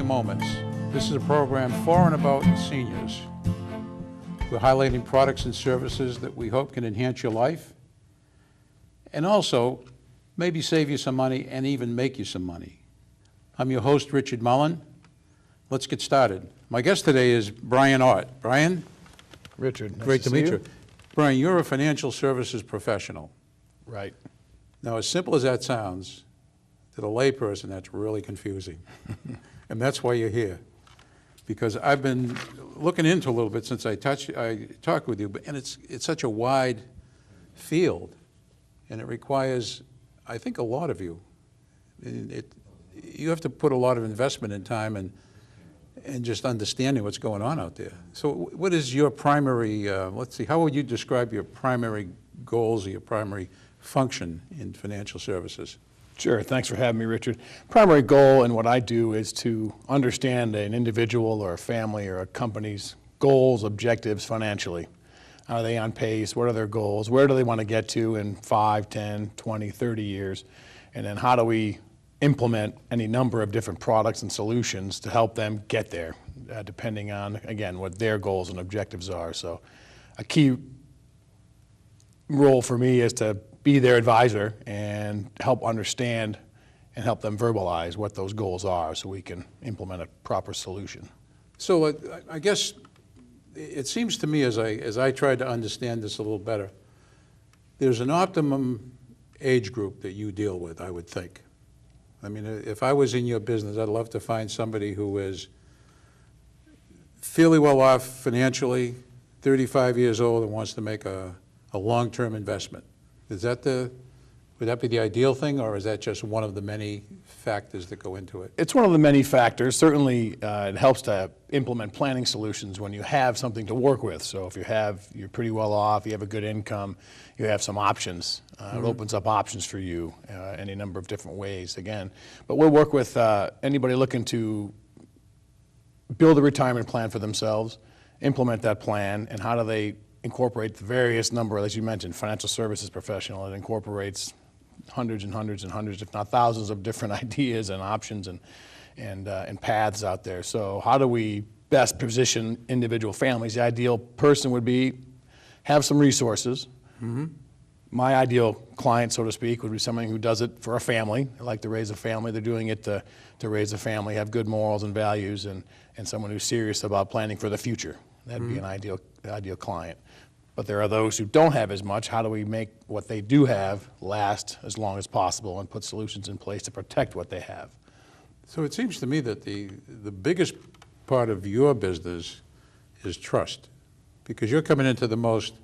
Moments. This is a program for and about seniors. We're highlighting products and services that we hope can enhance your life and also maybe save you some money and even make you some money. I'm your host, Richard Mullen. Let's get started. My guest today is Brian Ott. Brian? Richard, nice Great to meet see you. Brian, you're a financial services professional. Right. Now, as simple as that sounds, to the layperson, that's really confusing. And that's why you're here. Because I've been looking into a little bit since I talked with you, and it's such a wide field, and it requires, I think, a lot of you. You have to put a lot of investment in time and just understanding what's going on out there. So what is your primary, let's see, how would you describe your primary goals or your primary function in financial services? Sure, thanks for having me, Richard. Primary goal in what I do is to understand an individual or a family or a company's goals, objectives financially. Are they on pace? What are their goals? Where do they want to get to in 5, 10, 20, 30 years? And then how do we implement any number of different products and solutions to help them get there, depending on, again, what their goals and objectives are. So a key role for me is to be their advisor and help understand and help them verbalize what those goals are so we can implement a proper solution. So I guess it seems to me as I tried to understand this a little better, there's an optimum age group that you deal with, I would think. I mean, if I was in your business, I'd love to find somebody who is fairly well off financially, 35 years old, and wants to make a long-term investment. Would that be the ideal thing, or is that just one of the many factors that go into it? It's one of the many factors. Certainly, it helps to implement planning solutions when you have something to work with. So if you're pretty well off, you have a good income, you have some options. It opens up options for you any number of different ways, again. But we'll work with anybody looking to build a retirement plan for themselves, implement that plan, and how do they incorporate the various number, as you mentioned, financial services professional. It incorporates hundreds and hundreds and hundreds, if not thousands, of different ideas and options and paths out there. So how do we best position individual families? The ideal person would be have some resources. My ideal client, so to speak, would be somebody who does it for a family. They like to raise a family. They're doing it to raise a family, have good morals and values, and someone who's serious about planning for the future. That'd be an ideal client. But there are those who don't have as much. How do we make what they do have last as long as possible and put solutions in place to protect what they have? So it seems to me that the biggest part of your business is trust, because you're coming into the most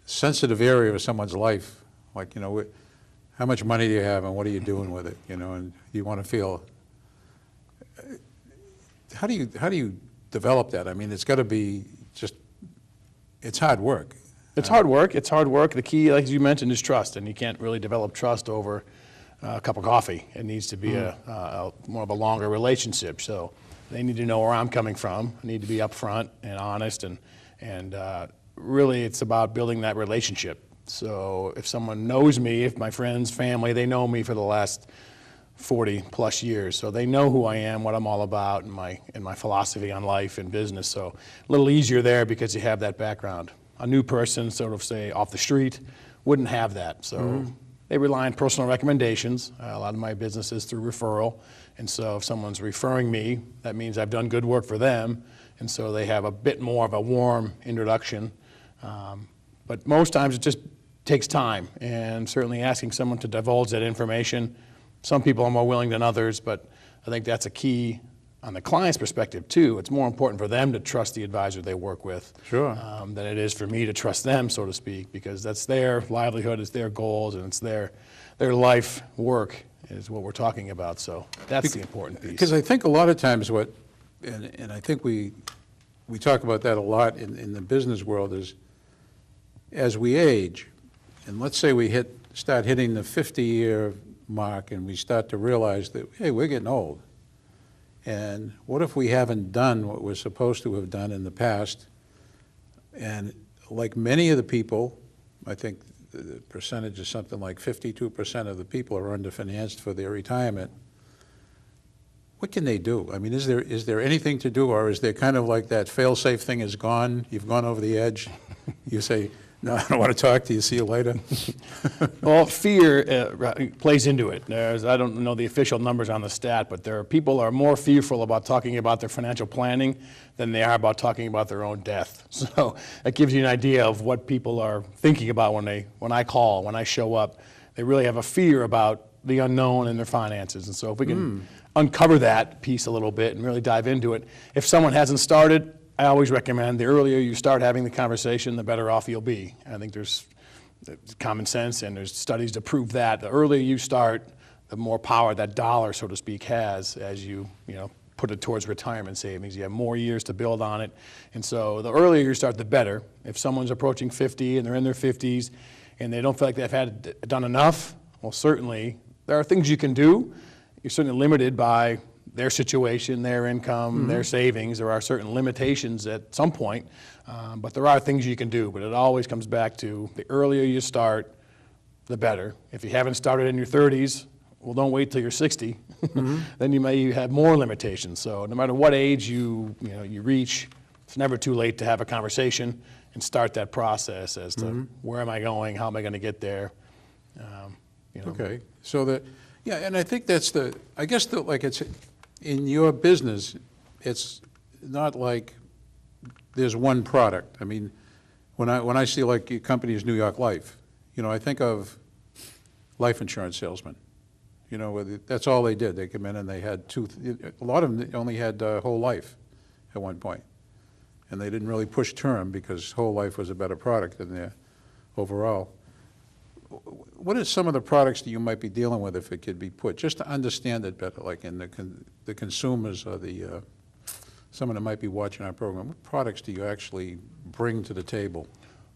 sensitive area of someone's life. Like, how much money do you have and what are you doing with it? And you want to feel. How do you develop that? I mean, it's got to be it's hard work. It's hard work. It's hard work. The key, like you mentioned, is trust, and you can't really develop trust over a cup of coffee. It needs to be more of a longer relationship. So they need to know where I'm coming from. I need to be upfront and honest, and really it's about building that relationship. So if someone knows me, if my friends, family, they know me for the last 40 plus years, so they know who I am, what I'm all about, and my philosophy on life and business. So a little easier there because you have that background. A new person, sort of say off the street, wouldn't have that. So they rely on personal recommendations. A lot of my business is through referral, and so if someone's referring me, that means I've done good work for them, and so they have a bit more of a warm introduction. But most times it just takes time, and certainly asking someone to divulge that information. Some people are more willing than others, but I think that's a key on the client's perspective too. It's more important for them to trust the advisor they work with than it is for me to trust them, so to speak, because that's their livelihood, it's their goals, and it's their life work is what we're talking about. So that's the important piece. Because I think a lot of times and I think we talk about that a lot in the business world, is as we age, and let's say we start hitting the 50-year mark and we start to realize that, hey, we're getting old. And what if we haven't done what we're supposed to have done in the past? And like many of the people, I think the percentage is something like 52% of the people are underfinanced for their retirement. what can they do? I mean, is there anything to do, or is there kind of like that fail-safe thing is gone, you've gone over the edge, you say, no, I don't want to talk to you, see you later? Well, fear plays into it. I don't know the official numbers on the stat, but people are more fearful about talking about their financial planning than they are about talking about their own death. So that gives you an idea of what people are thinking about when I call, when I show up. They really have a fear about the unknown in their finances. And so if we can uncover that piece a little bit and really dive into it, if someone hasn't started, I always recommend the earlier you start having the conversation, the better off you'll be. I think there's common sense and there's studies to prove that. The earlier you start, the more power that dollar, so to speak, has as you put it towards retirement savings. You have more years to build on it. And so the earlier you start, the better. If someone's approaching 50 and they're in their 50s and they don't feel like they've done enough, well, certainly there are things you can do. You're certainly limited by their situation, their income, their savings. There are certain limitations at some point, but there are things you can do. But it always comes back to the earlier you start, the better. If you haven't started in your 30s, well, don't wait till you're 60. Then you may have more limitations. So no matter what age you reach, it's never too late to have a conversation and start that process as to where am I going, how am I going to get there. Okay, so yeah, and I think that's like it's in your business, it's not like there's one product. I mean, when I see like your company's New York Life, I think of life insurance salesmen. That's all they did. They come in and they had a lot of them only had whole life at one point. And they didn't really push term because whole life was a better product than their overall. What are some of the products that you might be dealing with, if it could be put, just to understand it better, like in the consumers or someone that might be watching our program? What products do you actually bring to the table?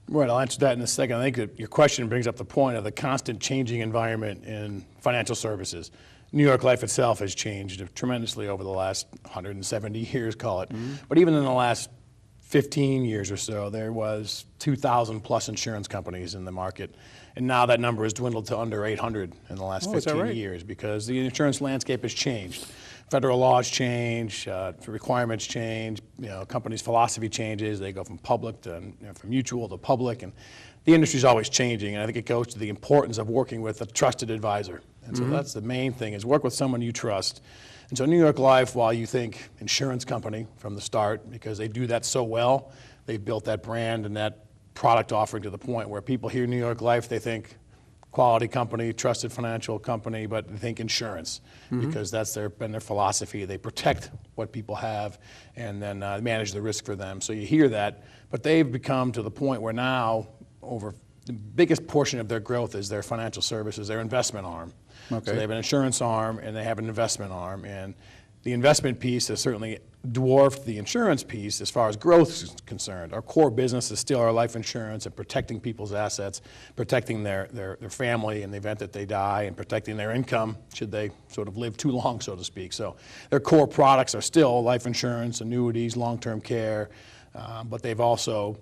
Right, I'll answer that in a second. I think that your question brings up the point of the constant changing environment in financial services. New York Life itself has changed tremendously over the last 170 years, call it. But even in the last 15 years or so, there was 2,000 plus insurance companies in the market. And now that number has dwindled to under 800 in the last 15 years because the insurance landscape has changed. Federal laws change, requirements change, companies' philosophy changes. They go from public to from mutual to public, and the industry's always changing. And I think it goes to the importance of working with a trusted advisor. And so that's the main thing, is work with someone you trust. And so New York Life, while you think insurance company from the start, because they do that so well, they've built that brand and that product offering to the point where people hear New York Life, they think quality company, trusted financial company, but they think insurance because that's been their philosophy. They protect what people have and then manage the risk for them. So you hear that, but they've become to the point where now the biggest portion of their growth is their financial services, their investment arm. Okay. So they have an insurance arm and they have an investment arm, and the investment piece has certainly dwarfed the insurance piece as far as growth is concerned. Our core business is still our life insurance and protecting people's assets, protecting their family in the event that they die, and protecting their income should they sort of live too long, so to speak. So their core products are still life insurance, annuities, long-term care, but they've also,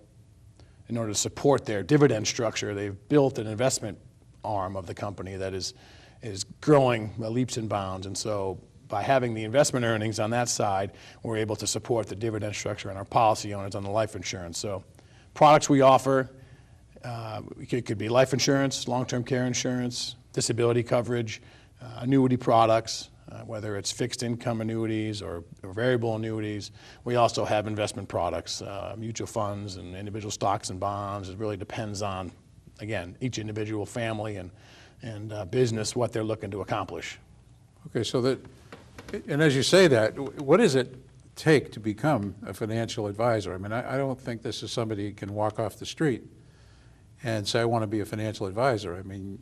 in order to support their dividend structure, they've built an investment arm of the company that is growing leaps and bounds. And so by having the investment earnings on that side, we're able to support the dividend structure and our policy owners on the life insurance. So products we offer, it could be life insurance, long-term care insurance, disability coverage, annuity products, whether it's fixed income annuities or variable annuities. We also have investment products, mutual funds and individual stocks and bonds. It really depends on, again, each individual family and business, what they're looking to accomplish. Okay, so and as you say that, what does it take to become a financial advisor? I mean, I don't think this is somebody who can walk off the street and say, I want to be a financial advisor. I mean,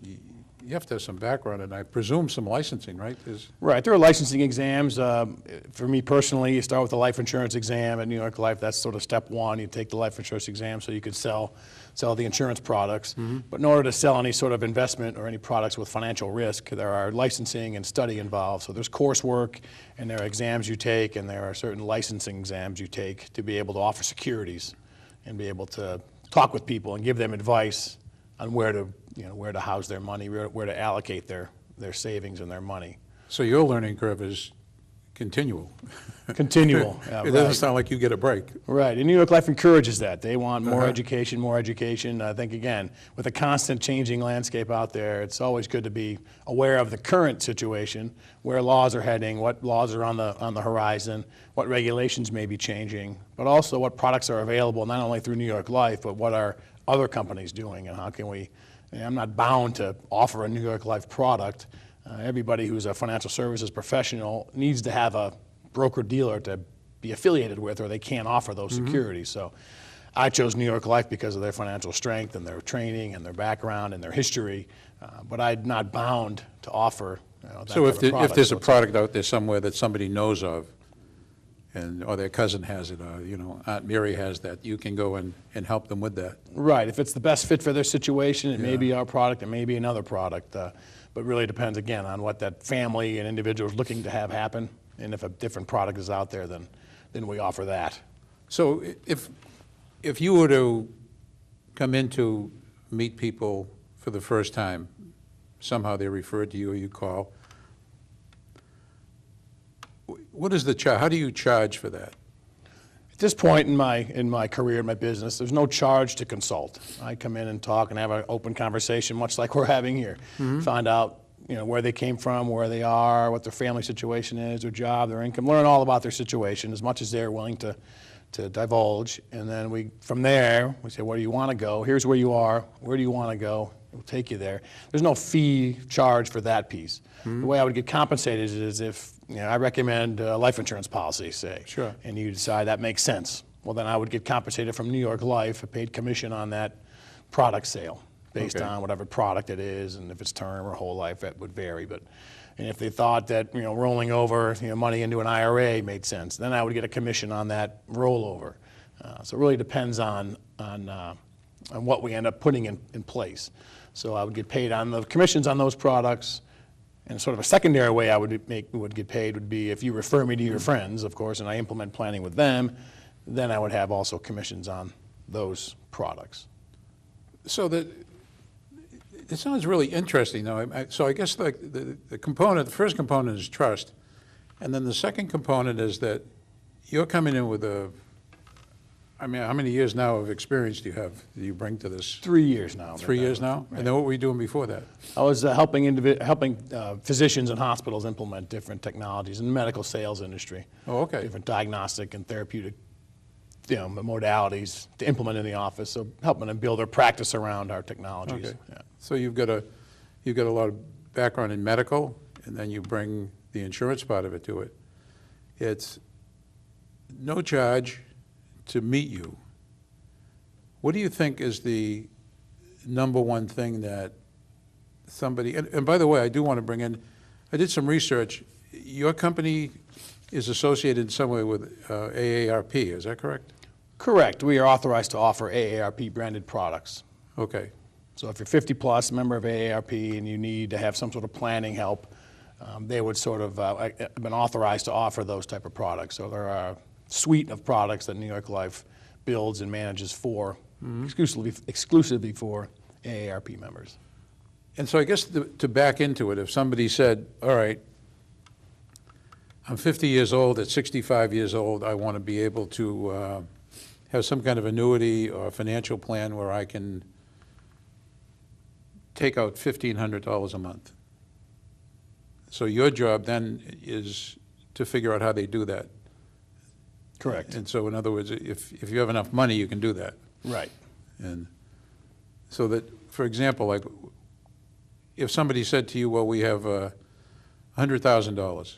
you have to have some background, and I presume some licensing, right? Right, there are licensing exams. For me personally, you start with the life insurance exam at New York Life. That's sort of step one. You take the life insurance exam so you could sell the insurance products. But in order to sell any sort of investment or any products with financial risk, there are licensing and study involved. So there's coursework, and there are exams you take, and there are certain licensing exams you take to be able to offer securities and be able to talk with people and give them advice on where to house their money, where to allocate their savings and their money. So your learning curve continual. Continual. Yeah, It doesn't right. sound like you get a break. Right, and New York Life encourages that. They want more education, more education. I think, again, with a constant changing landscape out there, it's always good to be aware of the current situation, where laws are heading, what laws are on the horizon, what regulations may be changing, but also what products are available, not only through New York Life, but what are other companies doing, and how can we, I'm not bound to offer a New York Life product. Everybody who's a financial services professional needs to have a broker-dealer to be affiliated with, or they can't offer those securities. So I chose New York Life because of their financial strength and their training and their background and their history, but I'm not bound to offer that So type of product. if there's a So it's product out there somewhere that somebody knows of, or their cousin has it, or, Aunt Mary has that, you can go and help them with that. right, if it's the best fit for their situation, it may be our product, it may be another product, but really depends, again, on what that family and individual is looking to have happen, and if a different product is out there, then we offer that. So if you were to come in to meet people for the first time, somehow they're referred to you or you call, what is the charge? How do you charge for that? At this point in my career, in my business, there's no charge to consult. I come in and talk and have an open conversation, much like we're having here. Find out where they came from, where they are, what their family situation is, their job, their income, learn all about their situation as much as they're willing to divulge. And then from there, we say, where do you want to go? Here's where you are. Where do you want to go? We'll take you there. There's no fee charge for that piece. The way I would get compensated is if I recommend a life insurance policy, say, Sure. and you decide that makes sense. Well, then I would get compensated from New York Life, a paid commission on that product sale, based Okay. on whatever product it is, and if it's term or whole life, that would vary. And if they thought that rolling over money into an IRA made sense, then I would get a commission on that rollover. So it really depends on what we end up putting in place. So I would get paid on the commissions on those products. And sort of a secondary way I would get paid would be if you refer me to your friends, of course, and I implement planning with them, then I would have also commissions on those products. So it sounds really interesting, though. So I guess the first component is trust, and then the second component is that you're coming in with how many years now of experience do you bring to this? 3 years now. 3 years now? And then what were you doing before that? I was helping physicians and hospitals implement different technologies in the medical sales industry. Oh, okay. Different diagnostic and therapeutic modalities to implement in the office, so helping them build their practice around our technologies. Okay. Yeah. So you've got a lot of background in medical, and then you bring the insurance part of it to it. It's no charge to meet you. What do you think is the number one thing that somebody, and by the way, I do want to bring in, I did some research. Your company is associated in some way with AARP, is that correct? Correct. We are authorized to offer AARP branded products. Okay. So if you're 50 plus, member of AARP, and you need to have some sort of planning help, they would sort of have been authorized to offer those type of products. So there are a suite of products that New York Life builds and manages for, exclusively for AARP members. And so I guess to back into it, if somebody said, all right, I'm 50 years old, at 65 years old, I want to be able to have some kind of annuity or financial plan where I can take out $1,500 a month. So your job then is to figure out how they do that. Correct. And so in other words, if you have enough money, you can do that. Right. And so that, for example, like if somebody said to you, well, we have $100,000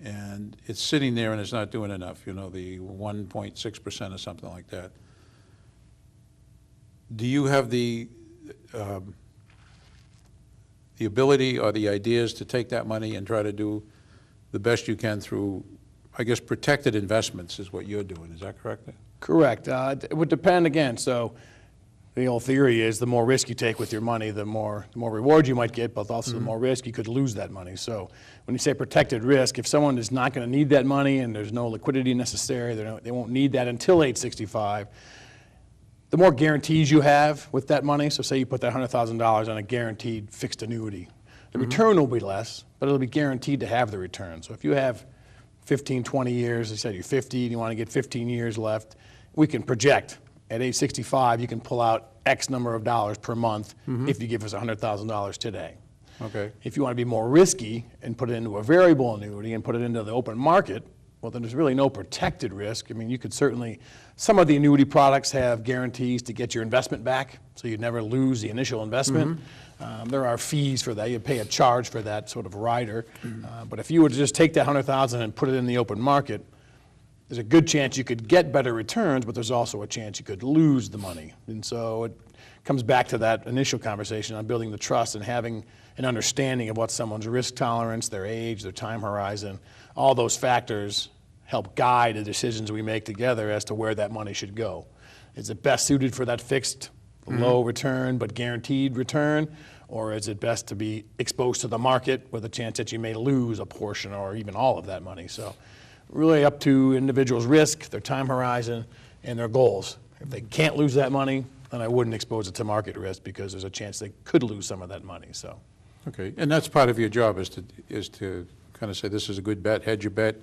and it's sitting there and it's not doing enough, the 1.6% or something like that, do you have the ability or the ideas to take that money and try to do the best you can through, I guess, protected investments is what you're doing, is that correct? Correct. It would depend again. So the old theory is the more risk you take with your money, the more reward you might get, but also the more risk you could lose that money. So when you say protected risk, if someone is not going to need that money and there's no liquidity necessary, they won't need that until age 65, the more guarantees you have with that money, so say you put that $100,000 on a guaranteed fixed annuity, The return will be less, but it'll be guaranteed to have the return. So if you have 15, 20 years, I said you're 50 and you want to get 15 years left, we can project at age 65 you can pull out X number of dollars per month if you give us $100,000 today. Okay. If you want to be more risky and put it into a variable annuity and put it into the open market, well, then there's really no protected risk. I mean, you could certainly, some of the annuity products have guarantees to get your investment back, so you'd never lose the initial investment. There are fees for that. You pay a charge for that sort of rider. But if you were to just take that $100,000 and put it in the open market, there's a good chance you could get better returns, but there's also a chance you could lose the money. And so it comes back to that initial conversation on building the trust and having an understanding of what someone's risk tolerance, their age, their time horizon, all those factors help guide the decisions we make together as to where that money should go. Is it best suited for that fixed, low return but guaranteed return, or is it best to be exposed to the market with a chance that you may lose a portion or even all of that money? So really up to individuals' risk, their time horizon, and their goals. If they can't lose that money, then I wouldn't expose it to market risk because there's a chance they could lose some of that money. So. Okay, and that's part of your job is to kind of say this is a good bet, hedge your bet,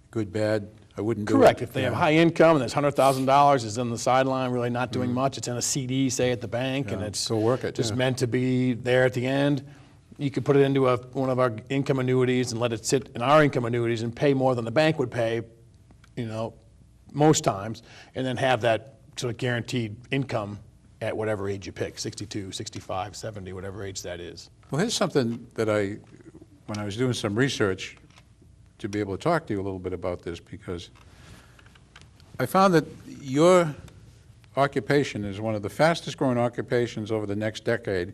good, bad, I wouldn't do it. Correct. If they have high income and there's $100,000 is on the sideline, really not doing much, it's in a CD, say at the bank, and it's go work it, just meant to be there at the end, you could put it into one of our income annuities and let it sit in our income annuities and pay more than the bank would pay, you know, most times, and then have that sort of guaranteed income at whatever age you pick, 62, 65, 70, whatever age that is. Well, here's something that when I was doing some research to be able to talk to you a little bit about this, because I found that your occupation is one of the fastest growing occupations over the next decade,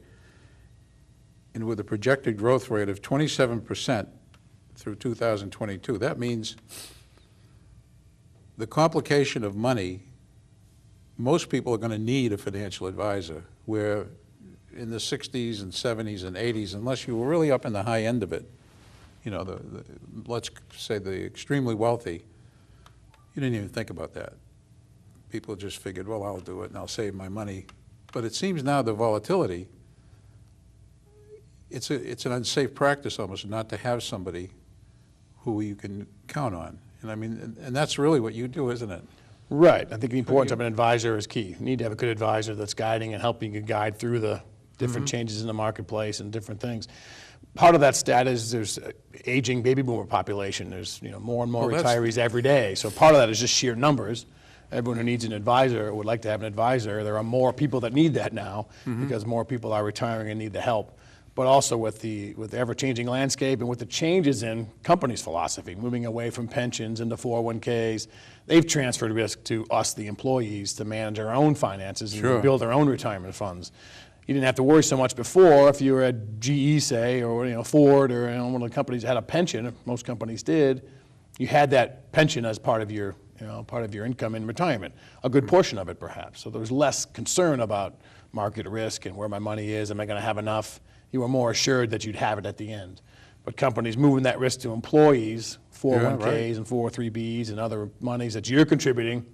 and with a projected growth rate of 27% through 2022. That means the complication of money, most people are going to need a financial advisor, where in the 60s and 70s and 80s, unless you were really up in the high end of it, you know, let's say the extremely wealthy, you didn't even think about that. People just figured, well, I'll do it and I'll save my money. But it seems now the volatility, it's an unsafe practice almost not to have somebody who you can count on. And I mean, and that's really what you do, isn't it? Right. I think the importance of an advisor is key. You need to have a good advisor that's guiding and helping you guide through the different changes in the marketplace and different things. Part of that stat is there's aging baby boomer population. There's more and more retirees every day. So part of that is just sheer numbers. Everyone who needs an advisor would like to have an advisor. There are more people that need that now because more people are retiring and need the help. But also with the ever-changing landscape and with the changes in companies' philosophy, moving away from pensions into 401ks, they've transferred risk to us, the employees, to manage our own finances and build our own retirement funds. You didn't have to worry so much before if you were at GE, say, or Ford, or one of the companies that had a pension. Most companies did. You had that pension as part of your income in retirement, a good portion of it perhaps. So there was less concern about market risk and where my money is. Am I going to have enough? You were more assured that you'd have it at the end. But companies moving that risk to employees, 401ks and 403bs and other monies that you're contributing,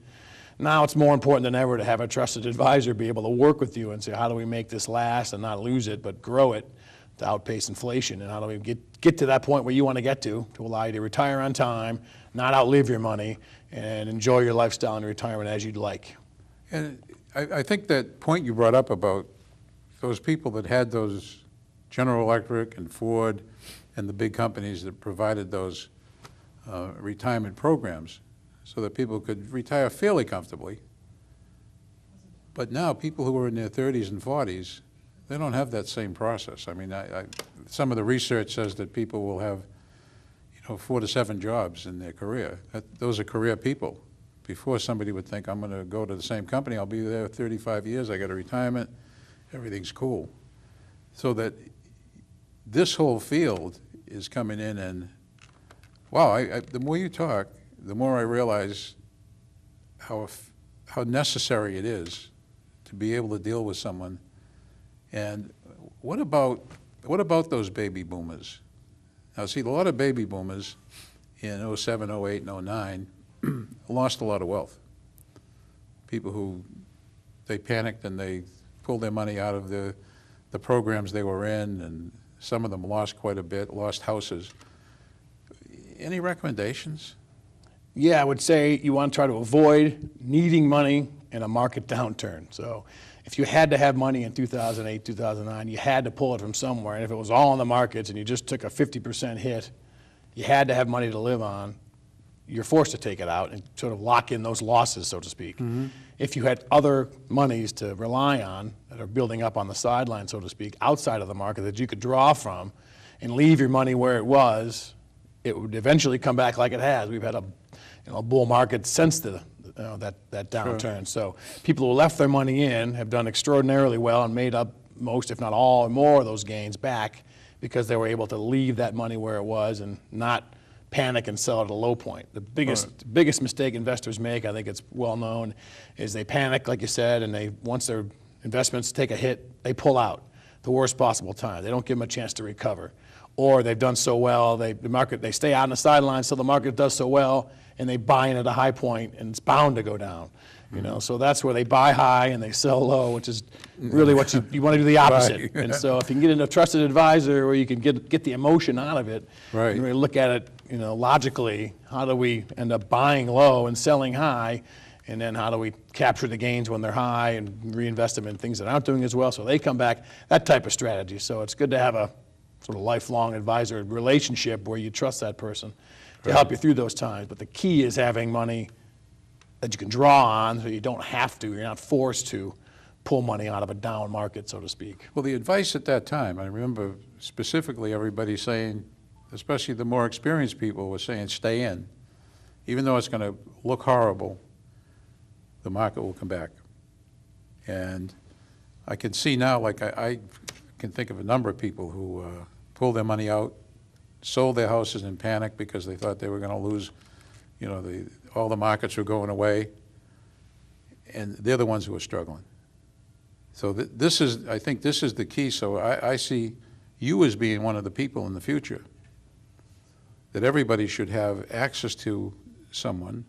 now it's more important than ever to have a trusted advisor be able to work with you and say, how do we make this last and not lose it, but grow it to outpace inflation? And how do we get to that point where you want to get to allow you to retire on time, not outlive your money, and enjoy your lifestyle in retirement as you'd like? And I think that point you brought up about those people that had those General Electric and Ford and the big companies that provided those retirement programs so that people could retire fairly comfortably. But now people who are in their 30s and 40s, they don't have that same process. I mean, some of the research says that people will have 4 to 7 jobs in their career. Those are career people. Before, somebody would think, I'm going to go to the same company, I'll be there 35 years, I got a retirement, everything's cool. So that this whole field is coming in, and wow, the more you talk, the more I realize how necessary it is to be able to deal with someone. And what about those baby boomers? Now, see, a lot of baby boomers in 07, 08, and 09 lost a lot of wealth. People who, they panicked and they pulled their money out of the programs they were in and Some of them lost quite a bit, lost houses. Any recommendations? Yeah, I would say you want to try to avoid needing money in a market downturn. So if you had to have money in 2008, 2009, you had to pull it from somewhere. And if it was all in the markets and you just took a 50% hit, you had to have money to live on, you're forced to take it out and sort of lock in those losses, so to speak. If you had other monies to rely on that are building up on the sideline, so to speak, outside of the market that you could draw from and leave your money where it was, it would eventually come back like it has. We've had a bull market since that downturn. So people who left their money in have done extraordinarily well and made up most, if not all, or more of those gains back because they were able to leave that money where it was and not panic and sell at a low point. The biggest mistake investors make, I think it's well known, is they panic, like you said, and once their investments take a hit, they pull out the worst possible time. They don't give them a chance to recover. Or they've done so well, they stay out on the sidelines so the market does so well, and they buy in at a high point, and it's bound to go down. So that's where they buy high and they sell low, which is really what you want to do the opposite. Right. And so if you can get into a trusted advisor where you can get the emotion out of it, Right. and really look at it, logically, how do we end up buying low and selling high, and then how do we capture the gains when they're high and reinvest them in things that aren't doing as well so they come back, that type of strategy. So it's good to have a sort of lifelong advisor relationship where you trust that person to help you through those times. But the key is having money that you can draw on so you don't have to, you're not forced to pull money out of a down market, so to speak. Well, the advice at that time, I remember specifically everybody saying, especially the more experienced people were saying, stay in. Even though it's going to look horrible, the market will come back. And I can see now, like I can think of a number of people who pulled their money out, sold their houses in panic because they thought they were going to lose, all the markets were going away, and they're the ones who are struggling. So I think this is the key. So I see you as being one of the people in the future that everybody should have access to someone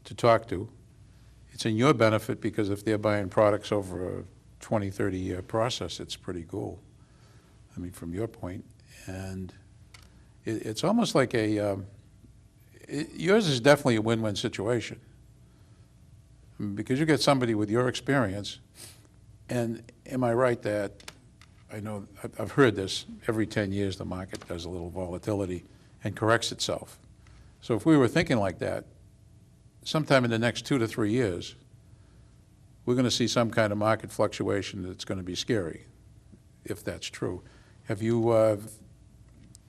to talk to. It's in your benefit because if they're buying products over a 20, 30-year process, it's pretty cool. I mean, from your point. And it's almost like yours is definitely a win-win situation. I mean, because you get somebody with your experience, and am I right that, I know, I've heard this, every 10 years the market does a little volatility and corrects itself. So if we were thinking like that, sometime in the next 2 to 3 years, we're going to see some kind of market fluctuation that's going to be scary, if that's true. Have you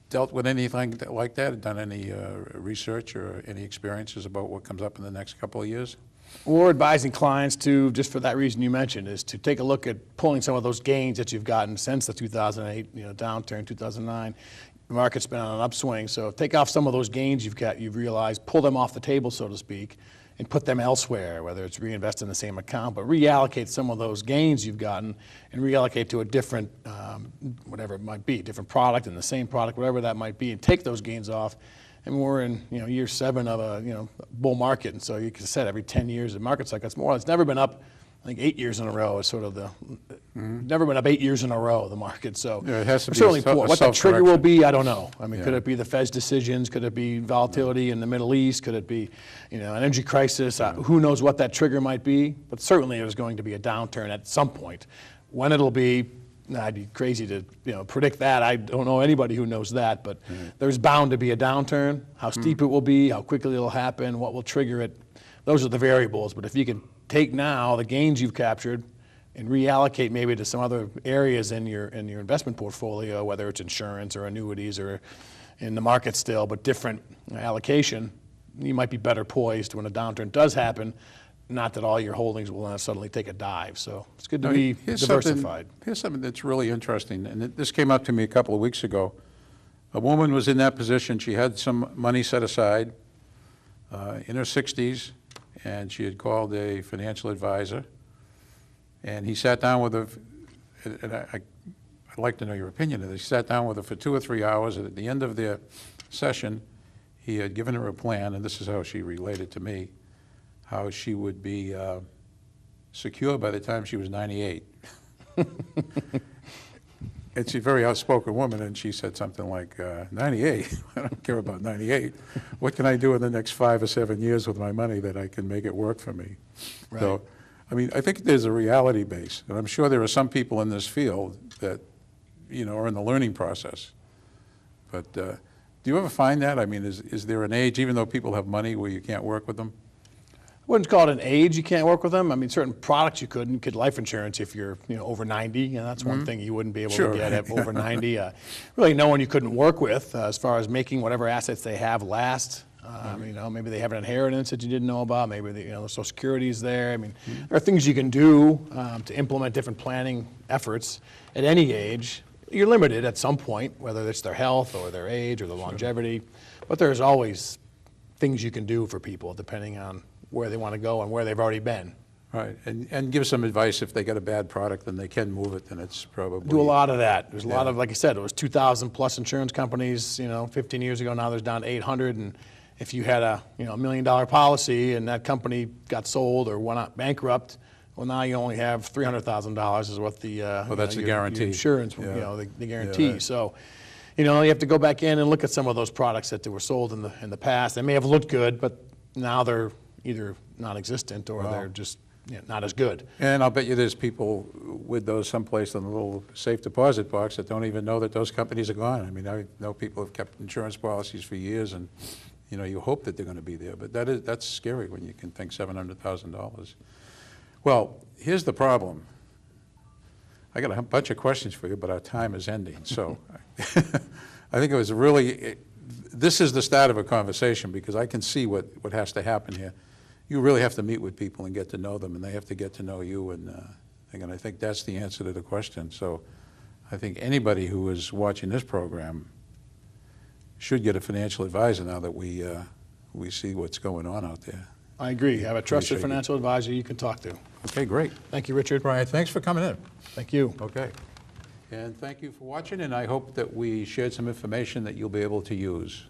dealt with anything like that, done any research or any experiences about what comes up in the next couple of years? We're advising clients to, just for that reason you mentioned, is to take a look at pulling some of those gains that you've gotten since the 2008 downturn, 2009. The market's been on an upswing, so take off some of those gains you've realized, pull them off the table, so to speak, and put them elsewhere, whether it's reinvest in the same account, but reallocate some of those gains you've gotten and reallocate to a different, whatever it might be, different product in the same product, whatever that might be, and take those gains off. And we're in year 7 of a bull market, and so you can said every 10 years the market cycle. It's never been up. I think 8 years in a row is sort of never been up 8 years in a row, the market. So yeah, it has to be certainly what that trigger will be, I don't know. I mean, Yeah. could it be the Fed's decisions? Could it be volatility in the Middle East? Could it be an energy crisis? Who knows what that trigger might be? But certainly there's going to be a downturn at some point. When it'll be, I'd be crazy to predict that. I don't know anybody who knows that, but there's bound to be a downturn. How steep it will be, how quickly it'll happen, what will trigger it, those are the variables. But if you can take now the gains you've captured and reallocate maybe to some other areas in your investment portfolio, whether it's insurance or annuities or in the market still, but different allocation, you might be better poised when a downturn does happen. Not that all your holdings will suddenly take a dive. So it's good to be diversified. Here's something that's really interesting, and this came up to me a couple of weeks ago. A woman was in that position. She had some money set aside in her 60s, and she had called a financial advisor, and he sat down with her, and I'd like to know your opinion of this. He sat down with her for 2 or 3 hours, and at the end of their session, he had given her a plan, and this is how she related to me, how she would be secure by the time she was 98. it's a very outspoken woman, and she said something like, 98? I don't care about 98. What can I do in the next 5 or 7 years with my money that I can make it work for me? Right. So, I mean, I think there's a reality base, and I'm sure there are some people in this field that, are in the learning process. But do you ever find that? I mean, is there an age, even though people have money, where you can't work with them? I wouldn't call it an age you can't work with them. I mean, certain products you could. You could life insurance if you're, over 90, and that's one thing you wouldn't be able Sure. to get at over 90. Really, no one you couldn't work with as far as making whatever assets they have last. Maybe they have an inheritance that you didn't know about. Maybe the Social Security is there. I mean, there are things you can do to implement different planning efforts at any age. You're limited at some point, whether it's their health or their age or their longevity. But there's always things you can do for people depending on where they want to go and where they've already been. Right, and give some advice. If they get a bad product and they can move it, then it's probably... Do a lot of that. There's a lot of, like I said, it was 2,000 plus insurance companies, 15 years ago. Now there's down to 800. And if you had a, $1 million policy and that company got sold or went out bankrupt, well, now you only have $300,000 is what the that's a guarantee. Your insurance, Yeah. The guarantee. Yeah, right. So, you have to go back in and look at some of those products that were sold in the past. They may have looked good, but now they're either non-existent or they're just not as good. And I'll bet you there's people with those someplace in a little safe deposit box that don't even know that those companies are gone. I mean, I know people have kept insurance policies for years, and you hope that they're going to be there. But that's scary when you can think $700,000. Well, here's the problem. I got a bunch of questions for you, but our time is ending. So I think it was really, this is the start of a conversation, because I can see what has to happen here. You really have to meet with people and get to know them, and they have to get to know you. And I think that's the answer to the question. So I think anybody who is watching this program should get a financial advisor now that we see what's going on out there. I agree. Have a trusted Appreciate it. financial advisor you can talk to. Okay, great. Thank you, Richard. Brian, thanks for coming in. Thank you. Okay. And thank you for watching, and I hope that we shared some information that you'll be able to use.